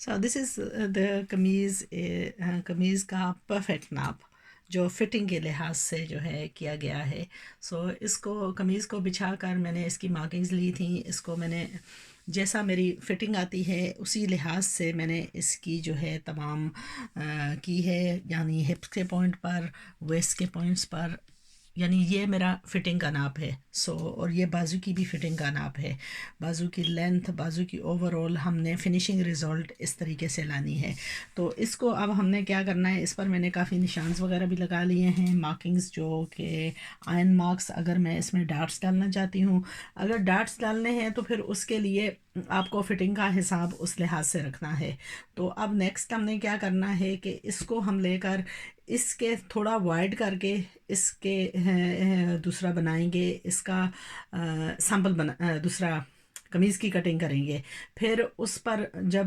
So this is the قمیض کا perfect ناپ جو فٹنگ کے لحاظ سے جو ہے کیا گیا ہے. سو اس کو قمیض کو بچھا کر میں نے اس کی مارکنگز لی تھیں. اس کو میں نے جیسا میری فٹنگ آتی ہے اسی لحاظ سے میں نے اس کی جو ہے تمام کی ہے، یعنی ہپس کے پوائنٹ پر، ویسٹ کے پوائنٹس پر، یعنی یہ میرا فٹنگ کا ناپ ہے. اور یہ بازو کی بھی فٹنگ کا ناپ ہے. بازو کی لینتھ، بازو کی اوور آل ہم نے فنیشنگ رزلٹ اس طریقے سے لانی ہے. تو اس کو اب ہم نے کیا کرنا ہے، اس پر میں نے کافی نشانز وغیرہ بھی لگا لیے ہیں، مارکنگز جو کہ آئرن مارکس. اگر میں اس میں ڈاٹس ڈالنا چاہتی ہوں، اگر ڈاٹس ڈالنے ہیں تو پھر اس کے لیے آپ کو فٹنگ کا حساب اس لحاظ سے رکھنا ہے. تو اب نیکسٹ ہم نے کیا کرنا ہے کہ اس کو ہم لے کر اس کے تھوڑا وائڈ کر کے اس کے دوسرا بنائیں گے، اس کا سیمپل دوسرا قمیض کی کٹنگ کریں گے. پھر اس پر جب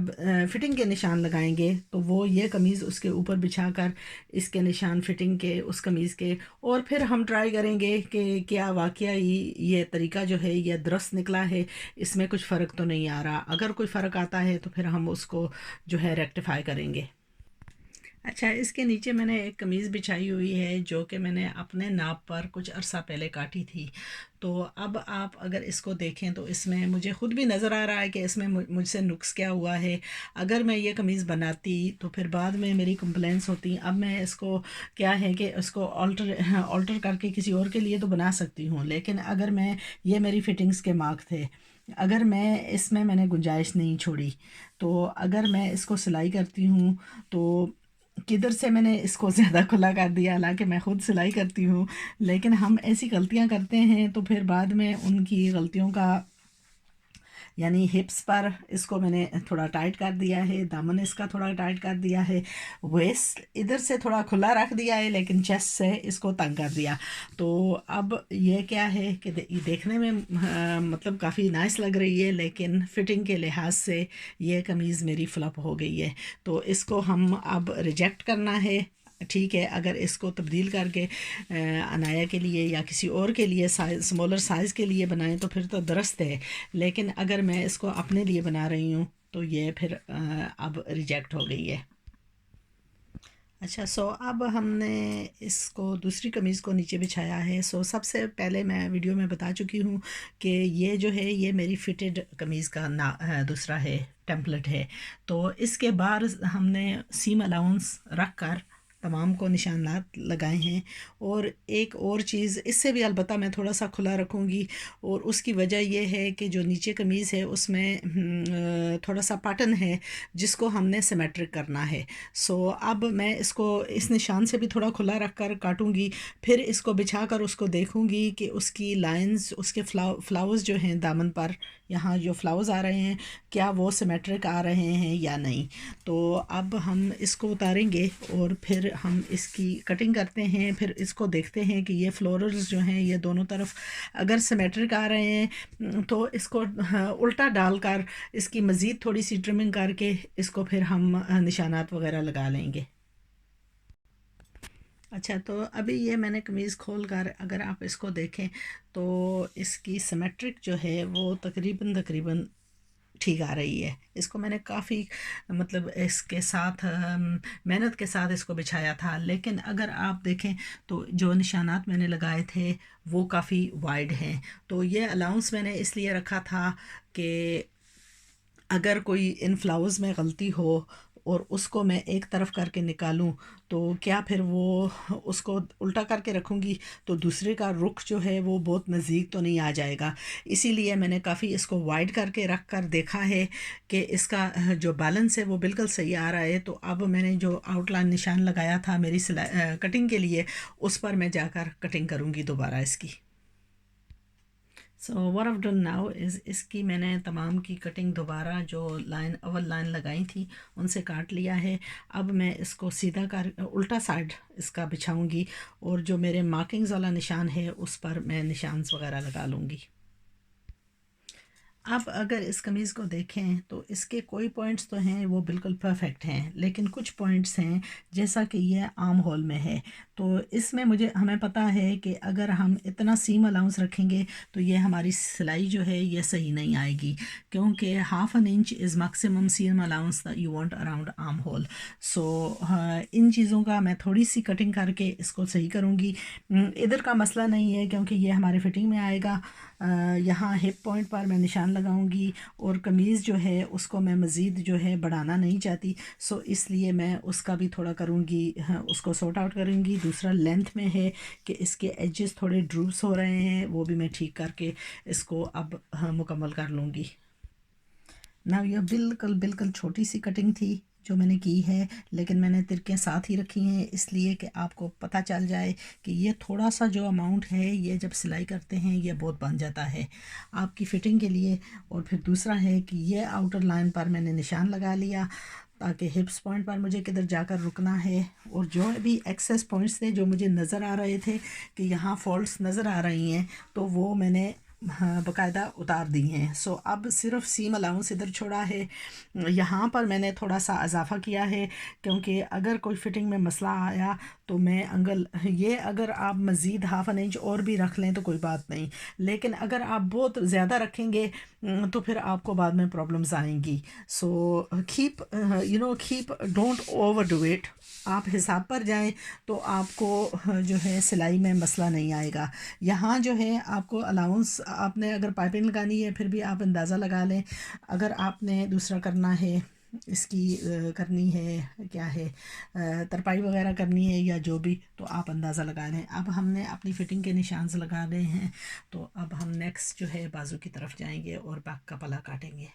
فٹنگ کے نشان لگائیں گے تو وہ یہ قمیض اس کے اوپر بچھا کر اس کے نشان فٹنگ کے اس قمیض کے، اور پھر ہم ٹرائی کریں گے کہ کیا واقعی یہ طریقہ جو ہے یہ درست نکلا ہے، اس میں کچھ فرق تو نہیں آ رہا. اگر کوئی فرق آتا ہے تو پھر ہم اس کو جو ہے ریکٹیفائی کریں گے. اچھا، اس کے نیچے میں نے ایک قمیض بچھائی ہوئی ہے جو کہ میں نے اپنے ناپ پر کچھ عرصہ پہلے کاٹی تھی. تو اب آپ اگر اس کو دیکھیں تو اس میں مجھے خود بھی نظر آ رہا ہے کہ اس میں مجھ سے نقص کیا ہوا ہے. اگر میں یہ قمیض بناتی تو پھر بعد میں میری کمپلینس ہوتی. اب میں اس کو کیا ہے کہ اس کو آلٹر کر کے کسی اور کے لیے تو بنا سکتی ہوں، لیکن اگر میں یہ میری فٹنگز کے مارک تھے، اگر میں نے گنجائش نہیں چھوڑی، تو اگر میں اس کو سلائی کرتی ہوں تو کدھر سے میں نے اس کو زیادہ کھلا کر دیا، حالانکہ میں خود سلائی کرتی ہوں. لیکن ہم ایسی غلطیاں کرتے ہیں تو پھر بعد میں ان کی غلطیوں کا، یعنی ہپس پر اس کو میں نے تھوڑا ٹائٹ کر دیا ہے، دامن اس کا تھوڑا ٹائٹ کر دیا ہے، ویسٹ ادھر سے تھوڑا کھلا رکھ دیا ہے لیکن چیسٹ سے اس کو تنگ کر دیا. تو اب یہ کیا ہے کہ دیکھنے میں مطلب کافی نائس لگ رہی ہے، لیکن فٹنگ کے لحاظ سے یہ قمیض میری فلپ ہو گئی ہے. تو اس کو ہم اب ریجیکٹ کرنا ہے. ٹھیک ہے، اگر اس کو تبدیل کر کے عنایا کے لیے یا کسی اور کے لیے اسمالر سائز کے لیے بنائیں تو پھر تو درست ہے، لیکن اگر میں اس کو اپنے لیے بنا رہی ہوں تو یہ پھر اب ریجیکٹ ہو گئی ہے. اچھا، اب ہم نے اس کو دوسری قمیض کو نیچے بچھایا ہے. سب سے پہلے میں ویڈیو میں بتا چکی ہوں کہ یہ جو ہے یہ میری فٹڈ قمیض کا دوسرا ہے، ٹیمپلٹ ہے. تو اس کے بعد ہم نے سیم الاؤنس رکھ کر تمام کو نشانات لگائے ہیں. اور ایک اور چیز اس سے بھی البتہ میں تھوڑا سا کھلا رکھوں گی، اور اس کی وجہ یہ ہے کہ جو نیچے قمیض ہے اس میں تھوڑا سا پیٹرن ہے جس کو ہم نے سیمیٹرک کرنا ہے. اب میں اس کو اس نشان سے بھی تھوڑا کھلا رکھ کر کاٹوں گی، پھر اس کو بچھا کر اس کو دیکھوں گی کہ اس کی لائنز، اس کے فلاورز جو ہیں دامن پر، یہاں جو فلاورز آ رہے ہیں کیا وہ سیمیٹرک آ رہے ہیں یا نہیں. تو اب ہم اس کو اتاریں گے اور پھر ہم اس کی کٹنگ کرتے ہیں. پھر اس کو دیکھتے ہیں کہ یہ فلورلز جو ہیں یہ دونوں طرف اگر سیمیٹرک آ رہے ہیں تو اس کو الٹا ڈال کر اس کی مزید تھوڑی سی ٹرمنگ کر کے اس کو پھر ہم نشانات وغیرہ لگا لیں گے. اچھا، تو ابھی یہ میں نے قمیض کھول کر اگر آپ اس کو دیکھیں تو اس کی سیمیٹرک جو ہے وہ تقریباً ٹھیک آ رہی ہے. اس کو میں نے کافی مطلب اس کے ساتھ محنت کے ساتھ اس کو بچھایا تھا، لیکن اگر آپ دیکھیں تو جو نشانات میں نے لگائے تھے وہ کافی وائڈ ہیں. تو یہ الاؤنس میں نے اس لیے رکھا تھا کہ اگر کوئی ان فلاورز میں غلطی ہو اور اس کو میں ایک طرف کر کے نکالوں تو کیا پھر وہ اس کو الٹا کر کے رکھوں گی تو دوسرے کا رخ جو ہے وہ بہت نزدیک تو نہیں آ جائے گا. اسی لیے میں نے کافی اس کو وائڈ کر کے رکھ کر دیکھا ہے کہ اس کا جو بیلنس ہے وہ بالکل صحیح آ رہا ہے. تو اب میں نے جو آؤٹ لائن نشان لگایا تھا میری کٹنگ کے لیے، اس پر میں جا کر کٹنگ کروں گی دوبارہ اس کی. what I've done now is اس کی میں نے تمام کی کٹنگ دوبارہ جو اول لائن لگائی تھی ان سے کاٹ لیا ہے. اب میں اس کو سیدھا کر الٹا سائڈ اس کا بچھاؤں گی، اور جو میرے مارکنگز والا نشان ہے اس پر میں نشانز وغیرہ لگا لوں گی. اب اگر اس قمیض کو دیکھیں تو اس کے کوئی پوائنٹس تو ہیں وہ بالکل پرفیکٹ ہیں، لیکن کچھ پوائنٹس ہیں جیسا کہ یہ آرم ہول میں ہے تو اس میں ہمیں پتہ ہے کہ اگر ہم اتنا سیم الاؤنس رکھیں گے تو یہ ہماری سلائی جو ہے یہ صحیح نہیں آئے گی، کیونکہ 1/2 inch is maximum seam allowance you want around arm hole. So ان چیزوں کا میں تھوڑی سی کٹنگ کر کے اس کو صحیح کروں گی. ادھر کا مسئلہ نہیں ہے کیونکہ یہ ہمارے فٹنگ میں آئے گا. یہاں ہپ پوائنٹ پر میں نشان لگاؤں گی، اور قمیض جو ہے اس کو میں مزید جو ہے بڑھانا نہیں چاہتی، سو اس لیے میں اس کا بھی تھوڑا کروں گی، اس کو سارٹ آؤٹ کروں گی. دوسرا لینتھ میں ہے کہ اس کے ایجز تھوڑے ڈروپس ہو رہے ہیں، وہ بھی میں ٹھیک کر کے اس کو اب مکمل کر لوں گی. یہ بالکل چھوٹی سی کٹنگ تھی جو میں نے کی ہے، لیکن میں نے ترکیں ساتھ ہی رکھی ہیں اس لیے کہ آپ کو پتہ چل جائے کہ یہ تھوڑا سا جو اماؤنٹ ہے یہ جب سلائی کرتے ہیں یہ بہت بن جاتا ہے آپ کی فٹنگ کے لیے. اور پھر دوسرا ہے کہ یہ آؤٹر لائن پر میں نے نشان لگا لیا تاکہ ہپس پوائنٹ پر مجھے کدھر جا کر رکنا ہے، اور جو بھی ایکسیس پوائنٹس تھے جو مجھے نظر آ رہے تھے کہ یہاں فالٹس نظر آ رہی ہیں تو وہ میں نے باقاعدہ اتار دی ہیں. سو اب صرف سیم الاؤنس ادھر چھوڑا ہے. یہاں پر میں نے تھوڑا سا اضافہ کیا ہے کیونکہ اگر کوئی فٹنگ میں مسئلہ آیا تو میں یہ اگر آپ مزید 1/2 انچ اور بھی رکھ لیں تو کوئی بات نہیں، لیکن اگر آپ بہت زیادہ رکھیں گے تو پھر آپ کو بعد میں پرابلمز آئیں گی. So keep don't over do it. آپ حساب پر جائیں تو آپ کو جو ہے سلائی میں مسئلہ نہیں آئے گا. یہاں جو ہے آپ کو الاؤنس، آپ نے اگر پائپنگ لگانی ہے پھر بھی آپ اندازہ لگا لیں. اگر آپ نے دوسرا کرنا ہے، اس کی کرنی ہے کیا ہے ترپائی وغیرہ کرنی ہے یا جو بھی، تو آپ اندازہ لگا لیں. اب ہم نے اپنی فٹنگ کے نشانز لگا لے ہیں، تو اب ہم نیکسٹ جو ہے بازو کی طرف جائیں گے اور بیک کا پلا کاٹیں گے.